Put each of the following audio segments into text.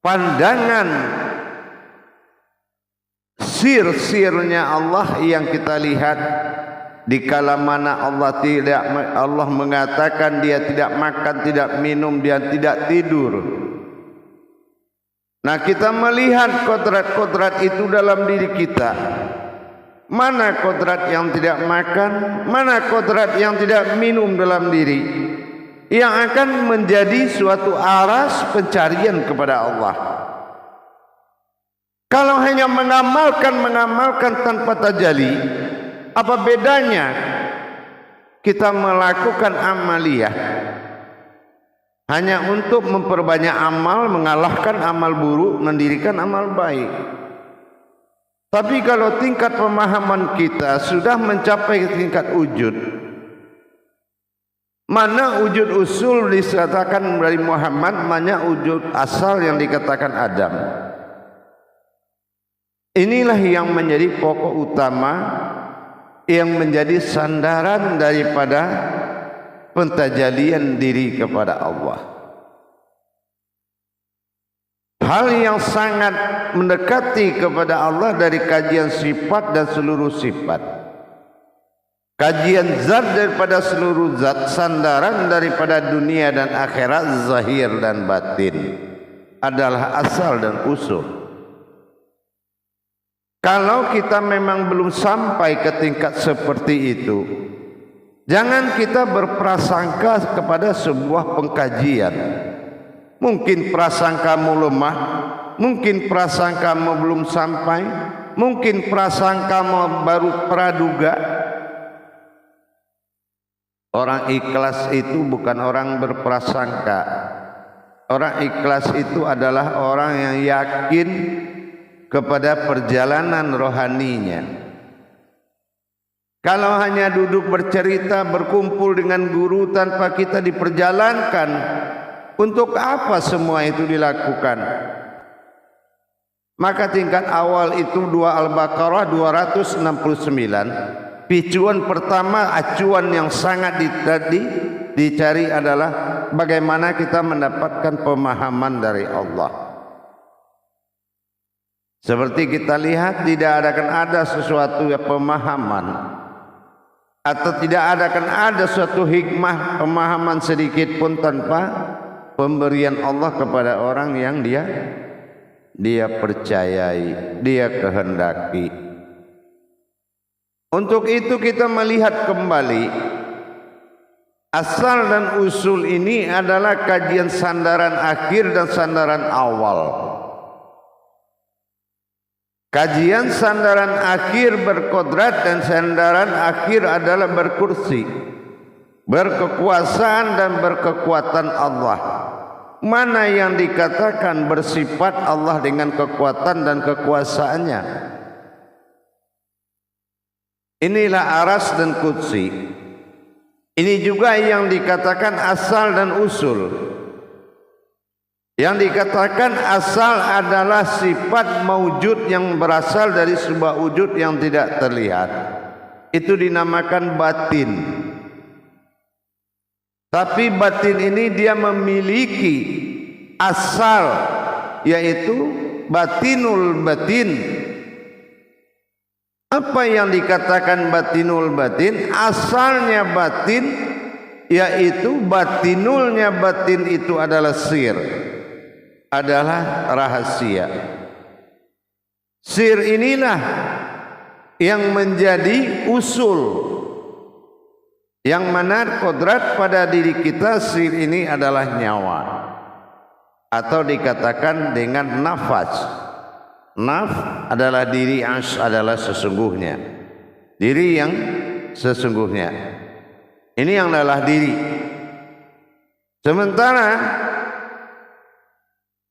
pandangan sir-sirnya Allah yang kita lihat dikala mana Allah mengatakan dia tidak makan, tidak minum, dia tidak tidur. Nah, kita melihat kodrat-kodrat itu dalam diri kita. Mana kodrat yang tidak makan, mana kodrat yang tidak minum dalam diri, yang akan menjadi suatu aras pencarian kepada Allah. Kalau hanya mengamalkan tanpa tajalli, apa bedanya kita melakukan amaliyah hanya untuk memperbanyak amal, mengalahkan amal buruk, mendirikan amal baik? Tapi kalau tingkat pemahaman kita sudah mencapai tingkat wujud, mana wujud usul dikatakan dari Muhammad, mana wujud asal yang dikatakan Adam. Inilah yang menjadi pokok utama, yang menjadi sandaran daripada pentajalian diri kepada Allah. Hal yang sangat mendekati kepada Allah dari kajian sifat dan seluruh sifat, kajian zat daripada seluruh zat, sandaran daripada dunia dan akhirat, zahir dan batin, adalah asal dan usul. Kalau kita memang belum sampai ke tingkat seperti itu, jangan kita berprasangka kepada sebuah pengkajian. Mungkin prasangkamu lemah, mungkin prasangkamu belum sampai, mungkin prasangkamu baru praduga. Orang ikhlas itu bukan orang berprasangka. Orang ikhlas itu adalah orang yang yakin kepada perjalanan rohaninya. Kalau hanya duduk bercerita, berkumpul dengan guru tanpa kita diperjalankan, untuk apa semua itu dilakukan? Maka tingkat awal itu 2 Al-Baqarah 269. Picuan pertama, acuan yang sangat dicari adalah bagaimana kita mendapatkan pemahaman dari Allah. Seperti kita lihat, tidak akan ada sesuatu yang pemahaman, atau tidak akan ada suatu hikmah pemahaman sedikit pun tanpa pemberian Allah kepada orang yang dia percayai, dia kehendaki. Untuk itu kita melihat kembali, asal dan usul ini adalah kajian sandaran akhir dan sandaran awal. Kajian sandaran akhir berkodrat dan sandaran akhir adalah berkursi, berkekuasaan dan berkekuatan Allah. Mana yang dikatakan bersifat Allah dengan kekuatan dan kekuasaannya? Inilah aras dan kursi. Ini juga yang dikatakan asal dan usul. Yang dikatakan asal adalah sifat maujud yang berasal dari sebuah wujud yang tidak terlihat. Itu dinamakan batin. Tapi batin ini dia memiliki asal, yaitu batinul batin. Apa yang dikatakan batinul batin? Asalnya batin, yaitu batinulnya batin itu adalah sir, adalah rahasia. Sir inilah yang menjadi usul, yang mana kodrat pada diri kita. Sir ini adalah nyawa, atau dikatakan dengan nafas. Naf adalah diri, as adalah sesungguhnya, diri yang sesungguhnya. Ini yang adalah diri. Sementara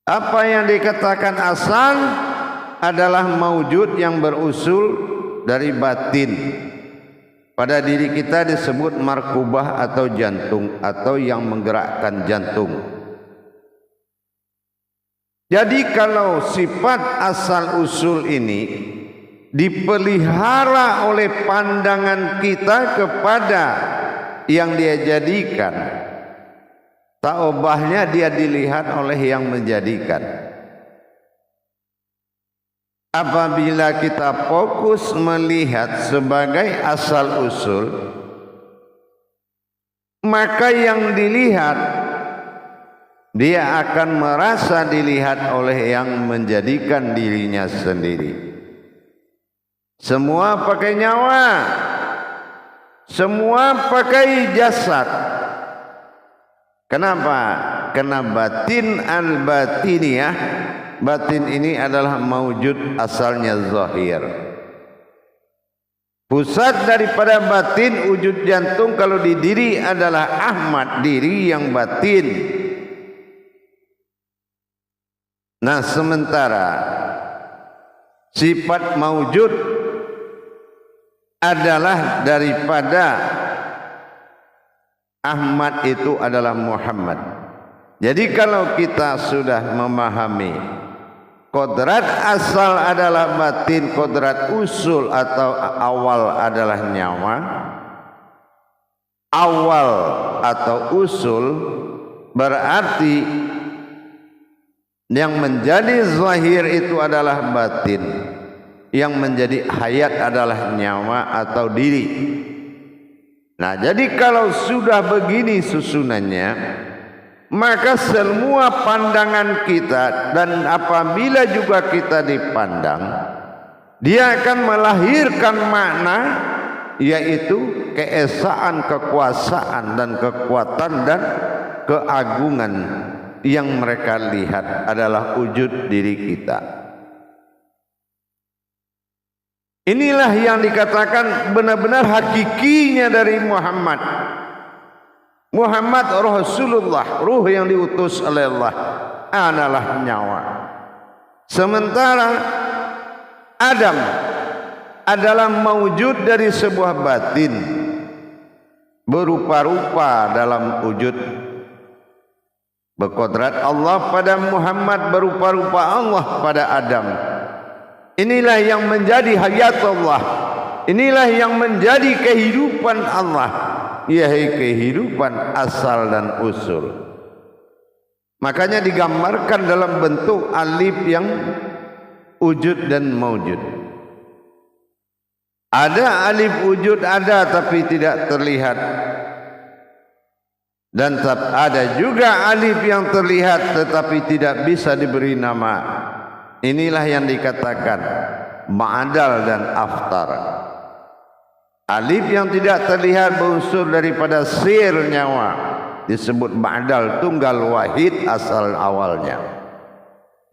apa yang dikatakan asal adalah maujud yang berusul dari batin. Pada diri kita disebut markubah atau jantung, atau yang menggerakkan jantung. Jadi kalau sifat asal usul ini dipelihara oleh pandangan kita kepada yang dia jadikan, tak ubahnya dia dilihat oleh yang menjadikan. apabila kita fokus melihat sebagai asal usul, maka yang dilihat dia akan merasa dilihat oleh yang menjadikan dirinya sendiri. Semua pakai nyawa, semua pakai jasad. Kenapa? Karena batin al-batiniyah, batin ini adalah maujud asalnya zahir. Pusat daripada batin, wujud jantung kalau di diri adalah Ahmad, diri yang batin. Nah, sementara sifat maujud adalah daripada Ahmad itu adalah Muhammad. Jadi kalau kita sudah memahami kodrat asal adalah batin, kodrat usul atau awal adalah nyawa, awal atau usul berarti yang menjadi zahir itu adalah batin, yang menjadi hayat adalah nyawa atau diri. Nah, jadi kalau sudah begini susunannya, maka semua pandangan kita dan apabila juga kita dipandang, dia akan melahirkan makna, yaitu keesaan, kekuasaan dan kekuatan dan keagungan yang mereka lihat adalah wujud diri kita. Inilah yang dikatakan benar-benar hakikinya dari Muhammad. Muhammad Rasulullah, ruh yang diutus oleh Allah, adalah nyawa. Sementara Adam adalah maujud dari sebuah batin, berupa-rupa dalam wujud. Berkodrat Allah pada Muhammad, berupa-rupa Allah pada Adam. Inilah yang menjadi hayat Allah, inilah yang menjadi kehidupan Allah, yaitu kehidupan asal dan usul. Makanya digambarkan dalam bentuk alif yang wujud dan maujud. Ada alif wujud, ada tapi tidak terlihat. Dan ada juga alif yang terlihat tetapi tidak bisa diberi nama. Inilah yang dikatakan ba'dal dan aftar. Alif yang tidak terlihat berunsur daripada sir nyawa, disebut ba'dal, tunggal wahid asal awalnya.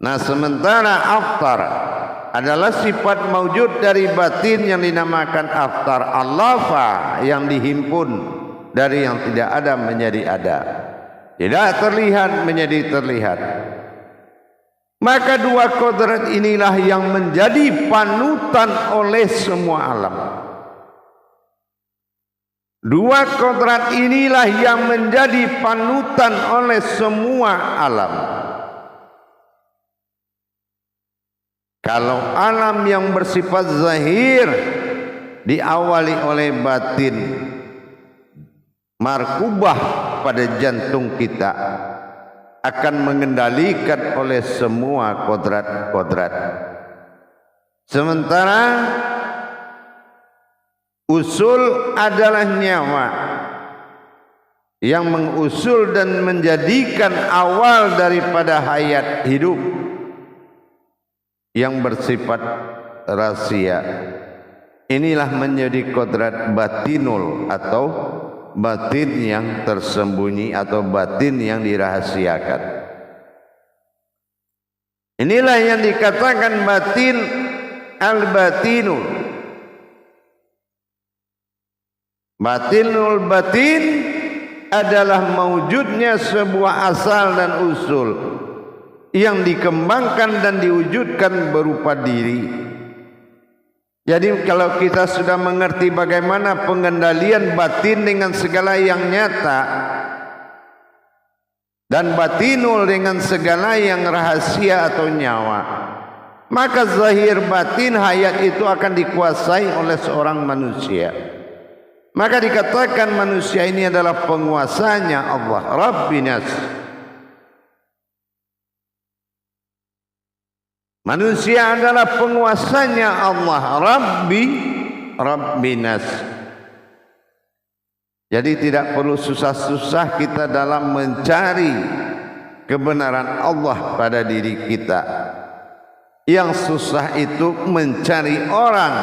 Nah, sementara aftar adalah sifat maujud dari batin yang dinamakan aftar, allafa, yang dihimpun dari yang tidak ada menjadi ada, tidak terlihat menjadi terlihat. Maka dua kodrat inilah yang menjadi panutan oleh semua alam. Dua kodrat inilah yang menjadi panutan oleh semua alam. Kalau alam yang bersifat zahir diawali oleh batin, markubah pada jantung kita, akan mengendalikan oleh semua kodrat-kodrat. Sementara usul adalah nyawa yang mengusul dan menjadikan awal daripada hayat hidup yang bersifat rahasia. Inilah menjadi kodrat batinul atau batin yang tersembunyi atau batin yang dirahasiakan. Inilah yang dikatakan batin al-batinul. Batinul batin adalah mewujudnya sebuah asal dan usul yang dikembangkan dan diwujudkan berupa diri. Jadi kalau kita sudah mengerti bagaimana pengendalian batin dengan segala yang nyata dan batinul dengan segala yang rahasia atau nyawa, maka zahir batin hayat itu akan dikuasai oleh seorang manusia. Maka dikatakan manusia ini adalah penguasanya Allah, Rabbinas. Manusia adalah penguasanya Allah. Rabbinas. Jadi tidak perlu susah-susah kita dalam mencari kebenaran Allah pada diri kita. Yang susah itu mencari orang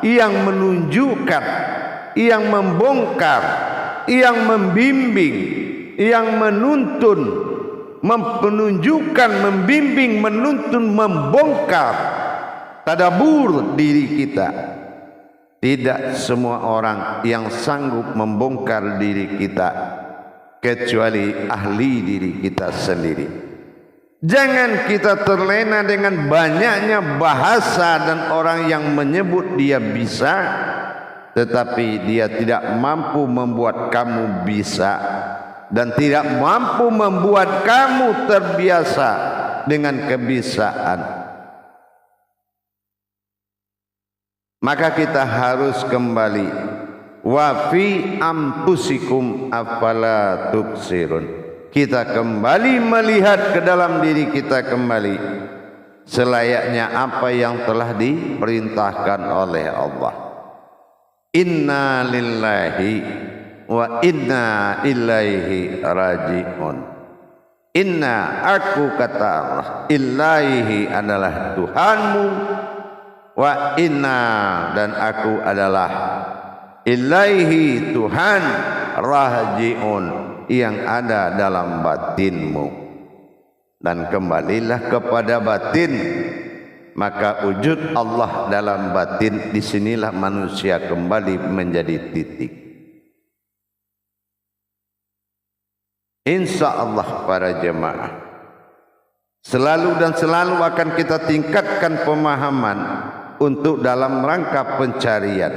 yang menunjukkan, yang membongkar, yang membimbing, yang menuntun, menunjukkan, membimbing, menuntun, membongkar tadabur diri kita. Tidak semua orang yang sanggup membongkar diri kita kecuali ahli diri kita sendiri. Jangan kita terlena dengan banyaknya bahasa dan orang yang menyebut dia bisa, tetapi dia tidak mampu membuat kamu bisa dan tidak mampu membuat kamu terbiasa dengan kebisaan. Maka kita harus kembali, wa fi ampusikum afala tubsirun. Kita kembali melihat ke dalam diri kita kembali selayaknya apa yang telah diperintahkan oleh Allah. Inna lillahi wa inna ilaihi raji'un. Inna, aku kata Allah, ilaihi adalah Tuhanmu, wa inna, dan aku adalah ilaihi Tuhan, raji'un, yang ada dalam batinmu. Dan kembalilah kepada batin. Maka wujud Allah dalam batin, disinilah manusia kembali menjadi titik. Insya Allah para jemaah, selalu dan selalu akan kita tingkatkan pemahaman untuk dalam rangka pencarian,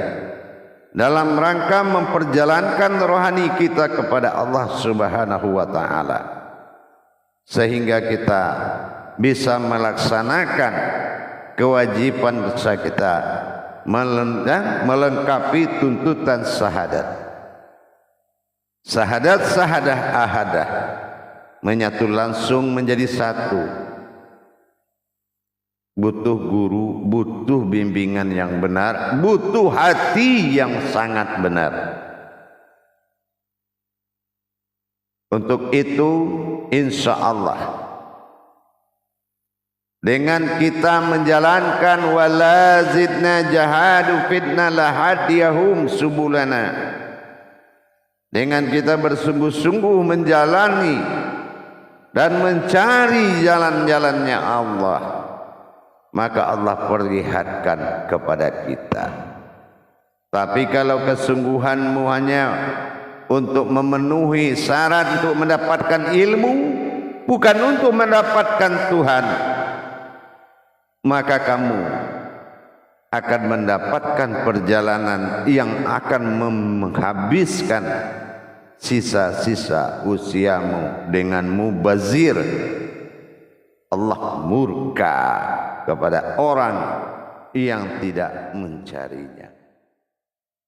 dalam rangka memperjalankan rohani kita kepada Allah Subhanahu wa ta'ala, sehingga kita bisa melaksanakan kewajiban dosa kita, melengkapi tuntutan syahadat. Syahadah ahadah, menyatu langsung menjadi satu. Butuh guru, butuh bimbingan yang benar, butuh hati yang sangat benar. Untuk itu insya Allah, dengan kita menjalankan wala zidna jahadu fitna lahadiyahum subulana, dengan kita bersungguh-sungguh menjalani dan mencari jalan-jalannya Allah, maka Allah perlihatkan kepada kita. Tapi kalau kesungguhanmu hanya untuk memenuhi syarat untuk mendapatkan ilmu, bukan untuk mendapatkan Tuhan, maka kamu akan mendapatkan perjalanan yang akan menghabiskan sisa-sisa usiamu dengan mubazir. Allah murka kepada orang yang tidak mencarinya.